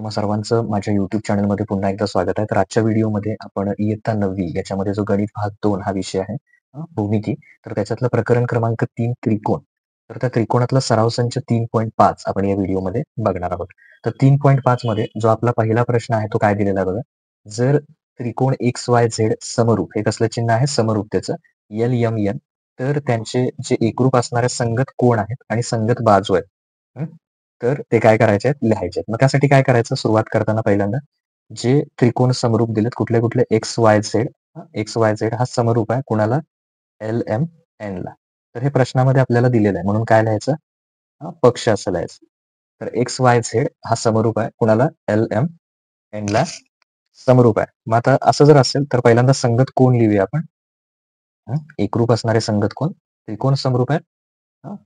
तुम्हा सर्वांचं माझ्या YouTube चॅनलमध्ये पुन्हा एकदा स्वागत आहे. तर आजच्या व्हिडिओमध्ये आपण इयत्ता 9वी याच्यामध्ये जो गणित भाग 2 हा विषय आहे, भूमिती. तर त्याच्यातलं प्रकरण क्रमांक 3 त्रिकोण. तर त्या त्रिकोणातला सराव संच 3.5 आपण या व्हिडिओमध्ये बघणार आहोत. तर 3.5 मध्ये जो आपला पहिला प्रश्न आहे तो काय दिलेला आहे बघा. जर त्रिकोण XYZ समरूप, हे कसलं चिन्ह आहे समरूप त्याचं, LMN, तर त्यांचे जे एकरूप असणारे संगत कोण आहेत आणि संगत बाजू आहेत. तर ते काय करायचे आहेत, लिहायचे आहेत. मग त्यासाठी काय करायचं सुरुवात करताना पहिल्यांदा जे त्रिकोण समरूप दिलेत कुठले कुठले XYZ. XYZ हा समरूप आहे कुणाला, LMN ला. तर हे प्रश्नामध्ये आपल्याला दिलेलं आहे म्हणून काय लिहायचं, पक्ष असं लिहायचं. तर XYZ हा समरूप आहे कुणाला, LMN ला समरूप आहे. मग आता असं जर असेल तर पहिल्यांदा संगत कोण लिहूया आपण. एकरूप असणारे संगत कोण, त्रिकोण समरूप आहे.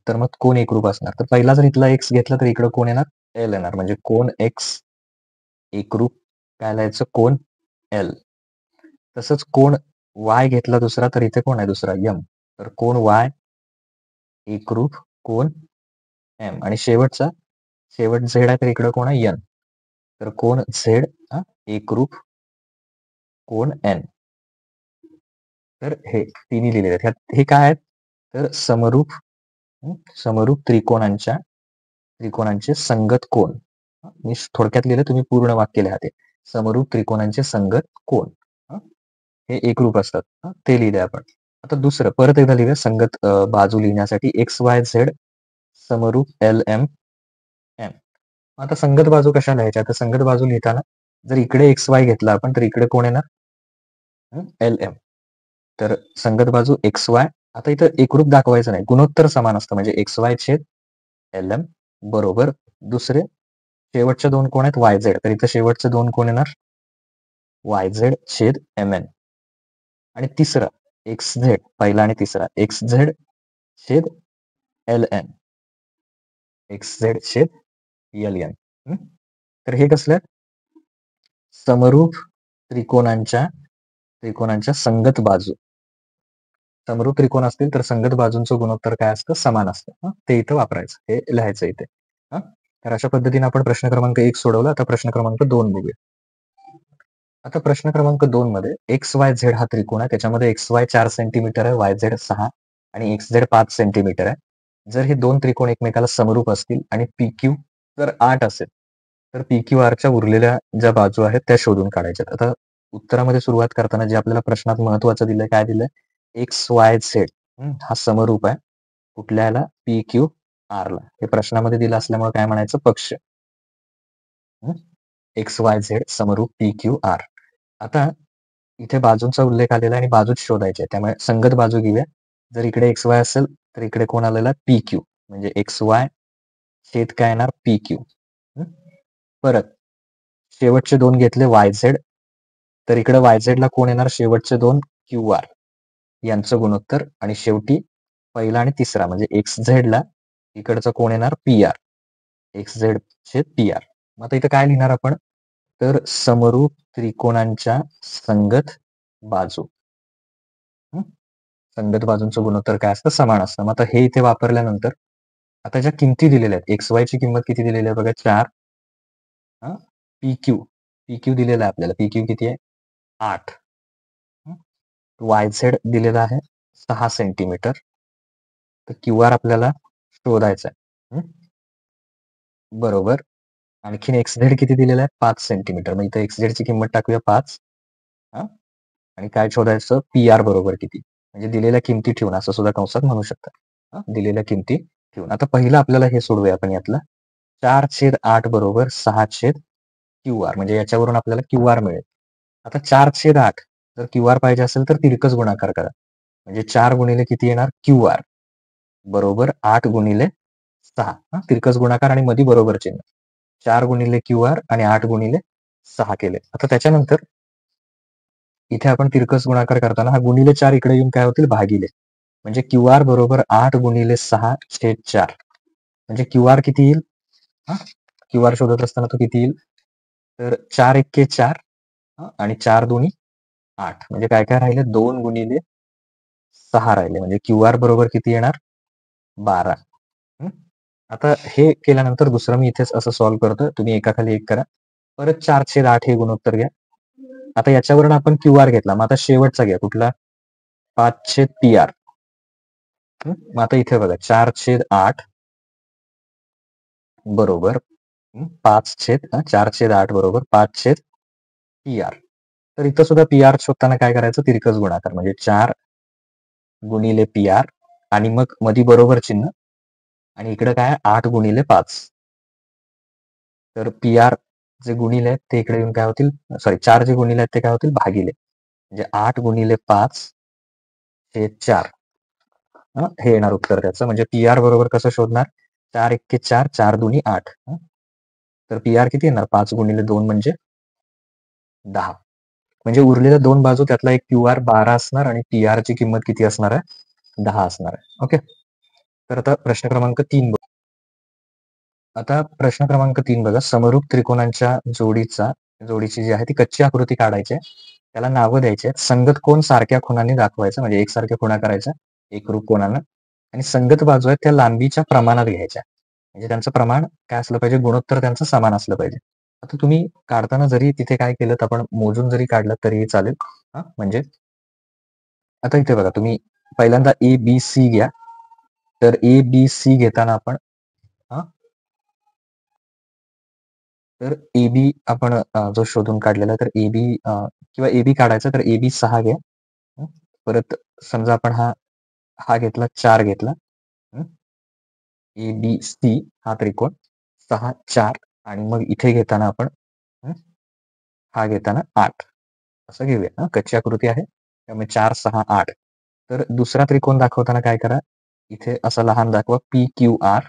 तर मग कोण एकरूप असणार, तर पहिला जर इथला एक्स घेतला तर इकडे कोण येणार, एल येणार. म्हणजे कोण एक्स एकरूप काय लिहायचं, कोण एल. तसंच कोण वाय घेतला दुसरा तर इथे कोण आहे दुसरा, यम. तर कोण वाय एकरूप कोण एम. आणि शेवट झेड आहे तर इकडे कोण आहे, एन. तर कोण झेड एकरूप कोण एन. तर हे तिन्ही लिहिलेले आहेत. हे काय आहेत, तर समरूप त्रिकोणांचे संगत कोण. मी थोडक्यात लिहिलं, तुम्ही पूर्ण वाक्य लिहा. ते समरूप त्रिकोणांचे संगत कोण हे एकरूप असतात, ते लिहिले आपण. आता दुसरं परत एकदा लिहिलं संगत बाजू लिहिण्यासाठी XYZ समरूप LMN. आता संगत बाजू कशा लिहायच्या, तर संगत बाजू लिहिताना जर इकडे XY घेतला आपण तर इकडे कोण येणार, LM. तर संगत बाजू XY. आता इथं एकरूप दाखवायचं नाही, गुणोत्तर समान असतं. म्हणजे XY छेद LM बरोबर दुसरे शेवटच्या दोन कोण आहेत, YZ. तर इथं शेवटचे दोन कोण येणार, YZ छेद MN. आणि तिसरा XZ, पहिला आणि तिसरा XZ छेद LN. XZ छेद LN. तर हे कसलं, समरूप त्रिकोणांच्या संगत बाजू. समरूप त्रिकोण असतील तर संगत बाजूंचं गुणोत्तर काय असतं, समान असतं. ते इथं वापरायचं, हे लिहायचं इथे. तर अशा पद्धतीने आपण प्रश्न क्रमांक 1 सोडवला. आता प्रश्न क्रमांक 2 बघूया. आता प्रश्न क्रमांक 2 मध्ये XYZ हा त्रिकोण आहे. त्याच्यामध्ये XY 4 सेंटीमीटर आहे, YZ 6 आणि XZ 5 सेंटीमीटर आहे. जर हे दोन त्रिकोण एकमेकाला समरूप असतील आणि PQ जर 8 असेल तर PQRच्या उरलेल्या ज्या बाजू आहेत त्या शोधून काढायच्यात. आता उत्तरामध्ये सुरुवात करताना जे आपल्याला प्रश्नात महत्वाचं दिलंय, काय दिलंय, XYZ हा समरूप आहे कुठल्याला, PQR ला. हे प्रश्नामध्ये दिलं असल्यामुळे काय म्हणायचं, पक्ष. XYZ समरूप PQR. आता इथे बाजूंचा उल्लेख आलेला आहे आणि बाजूच शोधायचे, त्यामुळे संगत बाजू घेऊया. जर इकडे XY असेल तर इकडे कोण आलेला, PQ. म्हणजे XY छेद काय येणार, PQ. परत शेवटचे दोन घेतले YZ, तर इकडे YZ ला कोण येणार, शेवटचे दोन QR यांचं गुणोत्तर. आणि शेवटी पहिला आणि तिसरा म्हणजे XZ ला इकडचं कोण येणार, PR. XZ छेद PR. मग आता इथं काय लिहिणार आपण, तर समरूप त्रिकोणांच्या संगत बाजू. संगत बाजूंचं गुणोत्तर काय असतं, समान असतं. मग आता हे इथे वापरल्यानंतर आता ज्या किमती दिलेल्या आहेत, XY ची किंमत किती दिलेली आहे बघा, 4. PQ दिलेला आहे आपल्याला, PQ किती आहे, 8. YZ दिलेला आहे 6 सेंटीमीटर. तर QR आपल्याला शोधायचा आहे. बरोबर. आणखीन XZ किती दिलेला आहे, 5 सेंटीमीटर. मग इथं XZ ची किंमत टाकूया 5. आणि काय शोधायचं, PR बरोबर किती. म्हणजे दिलेल्या किमती ठेवून, असं सुद्धा कंसात म्हणू शकता, दिलेल्या किमती ठेवून. आता पहिलं आपल्याला हे सोडवूया आपण यातलं. 4/8 बरोबर 6/QR. म्हणजे याच्यावरून आपल्याला QR मिळेल. आता 4/8 जर QR पाहिजे असेल तर तिरकस गुणाकार करा. म्हणजे 4 गुणिले किती येणार, QR बरोबर 8 गुणिले 6. तिरकस गुणाकार आणि मध्ये बरोबर चिन्ह. 4 गुणिले QR आणि 8 गुणिले 6 केले. आता त्याच्यानंतर इथे आपण तिरकस गुणाकार करताना हा गुणिले 4 इकडे येऊन काय होतील, भागिले. म्हणजे QR बरोबर 8 गुणिले 6/4. म्हणजे QR किती येईल, QR शोधत असताना तो किती येईल, तर 4 एक्के 4 आणि 4 दोन्ही 8. म्हणजे काय काय राहिले, 2 गुणिले 6 राहिले. म्हणजे QR बरोबर किती येणार, 12. आता हे केल्यानंतर दुसरं मी इथेच असं सॉल्व्ह करतो, तुम्ही एकाखाली एक करा. परत 4/8 हे गुणोत्तर घ्या. आता याच्यावरून आपण क्यू आर घेतला. मग आता शेवटचा घ्या कुठला? 5/PR. मग आता इथे बघा 4/8 बरोबर 4/8 बरोबर 5/PR. तर इथं सुद्धा PR शोधताना काय करायचं? तिरकस गुणाकार म्हणजे 4 गुणिले PR आणि मग मधी बरोबर चिन्ह आणि इकडे काय 8 गुणिले 5. तर PR जे गुणिले आहेत ते इकडे येऊन काय होतील? सॉरी 4 जे गुणिले आहेत ते काय होतील? भागिले. म्हणजे 8 गुणिले 5 हे 4. हे येणार उत्तर त्याचं. म्हणजे PR बरोबर कसं शोधणार? 4 एक्के 4, 4 दुनी 8. तर PR किती येणार? 5 गुणिले 2 म्हणजे 10. म्हणजे उरलेल्या दोन बाजू त्यातला एक QR 12 असणार आणि PR ची किंमत किती असणार आहे? 10 असणार आहे. ओके. तर आता प्रश्न क्रमांक 3 आता प्रश्न क्रमांक 3 बघा. समरूप त्रिकोणांच्या जोडीची जी आहे ती कच्ची आकृती काढायची आहे. त्याला नावं द्यायची आहेत. संगत कोण सारख्या खुणांनी दाखवायचं म्हणजे एकसारख्या खुणा करायच्या एकरूप कोणानं आणि संगत बाजू आहेत त्या लांबीच्या प्रमाणात घ्यायच्या. म्हणजे त्यांचं प्रमाण काय असलं पाहिजे? गुणोत्तर त्यांचं समान असलं पाहिजे. आता तुम्ही काढताना जरी तिथे काय केलं आपण मोजून जरी काढलं तरीही चालेल. म्हणजे आता इथे बघा तुम्ही पहिल्यांदा ABC घ्या. तर ABC घेताना आपण तर AB आपण जो शोधून काढलेला तर AB किंवा AB काढायचा तर AB 6 घ्या. परत समजा आपण हा घेतला 4 घेतला. ABC हा त्रिकोण 6, 4 आणि मग इथे घेताना आपण हा घेताना 8 असं घेऊया. कच्ची आकृती आहे त्यामुळे 4, 6, 8. तर दुसरा त्रिकोण दाखवताना काय करा? इथे असं लहान दाखवा PQR.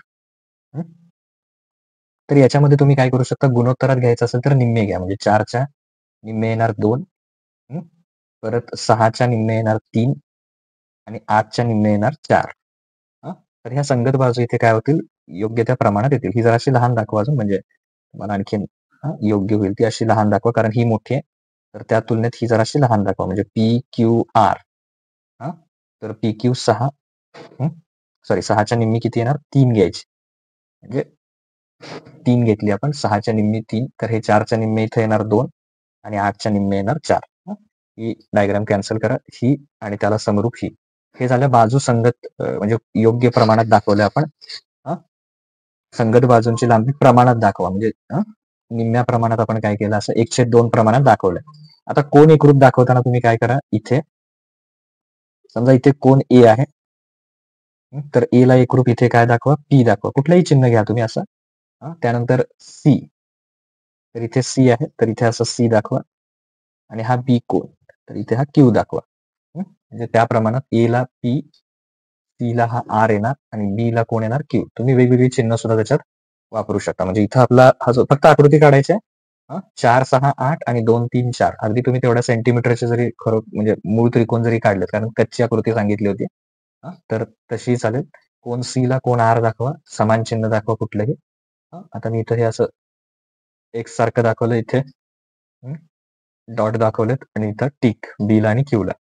तर याच्यामध्ये तुम्ही काय करू शकता? गुणोत्तरात घ्यायचं असेल तर निम्मे घ्या. म्हणजे 4च्या निम्मे येणार 2. परत 6च्या निम्मे येणार 3 आणि 8च्या निम्मे येणार 4. तर ह्या संगत बाजू इथे काय होतील? योग्य त्या प्रमाणात येतील. ही जराशी लहान दाखवा अजून म्हणजे मला आणखीन योग्य होईल. ती अशी लहान दाखवा कारण ही मोठी आहे. तर त्या तुलनेत ही जराशी लहान दाखवा म्हणजे PQR. तर PQ 6 सॉरी 6च्या निम्मी किती येणार? 3 घ्यायची. म्हणजे 3 घेतली आपण 6च्या निम्मी 3 तर हे 4च्या निम्मे इथे येणार 2 आणि 8च्या निम्मे येणार 4. ही डायग्राम कॅन्सल करा. ही आणि त्याला समरूप ही. हे झालं बाजू संगत म्हणजे योग्य प्रमाणात दाखवलं आपण. संगत बाजूंची लांबी प्रमाणात दाखवा म्हणजे निम्म्या प्रमाणात आपण काय केलं असं 1/2 प्रमाणात दाखवलं. आता कोण एकरूप दाखवताना तुम्ही काय करा? इथे समजा इथे कोण A आहे. तर A ला एकरूप इथे काय दाखवा? P दाखवा. कुठलंही चिन्ह घ्या तुम्ही असं. त्यानंतर C. तर इथे C आहे तर इथे असं C दाखवा आणि हा B कोण तर इथे हा Q दाखवा. म्हणजे त्या प्रमाणात A ला P, C ला हा R येणार आणि B ला कोण येणार? Q. तुम्ही वेगवेगळी चिन्ह सुद्धा त्याच्यात वापरू शकता. म्हणजे इथं आपला हा जो फक्त आकृती काढायची आहे. 4, 6, 8 आणि 2, 3, 4. अगदी तुम्ही तेवढ्या सेंटीमीटरचे जरी खरं म्हणजे मूळ त्रिकोण जरी काढलेत कारण कच्ची आकृती सांगितली होती. तर तशी चालेल. कोण C ला कोण R दाखवा. समान चिन्ह दाखवा कुठलंही. आता मी इथं हे असं X सारखं दाखवलं इथे. डॉट दाखवलेत आणि इथं टिक B ला आणि Q ला.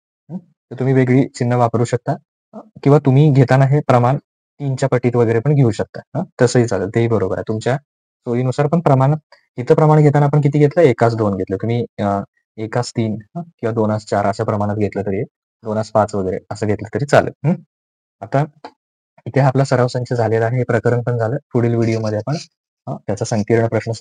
तर तुम्ही वेगळी चिन्ह वापरू शकता किंवा तुम्ही घेताना हे प्रमाण 3च्या पटीत वगैरे पण घेऊ शकता. तसंही चालेल. तेही बरोबर आहे. तुमच्या सोयीनुसार पण प्रमाण इथं प्रमाण घेताना आपण किती घेतलं? 1:5 2 घेतलं. तुम्ही 1:3 किंवा 2:4 अशा प्रमाणात घेतलं तरी 2:5 वगैरे असं घेतलं तरी चालेल. आता इथे आपला सराव संच झालेला आहे. हे प्रकरण पण झालं. पुढील व्हिडिओमध्ये आपण त्याचा संकीर्ण प्रश्न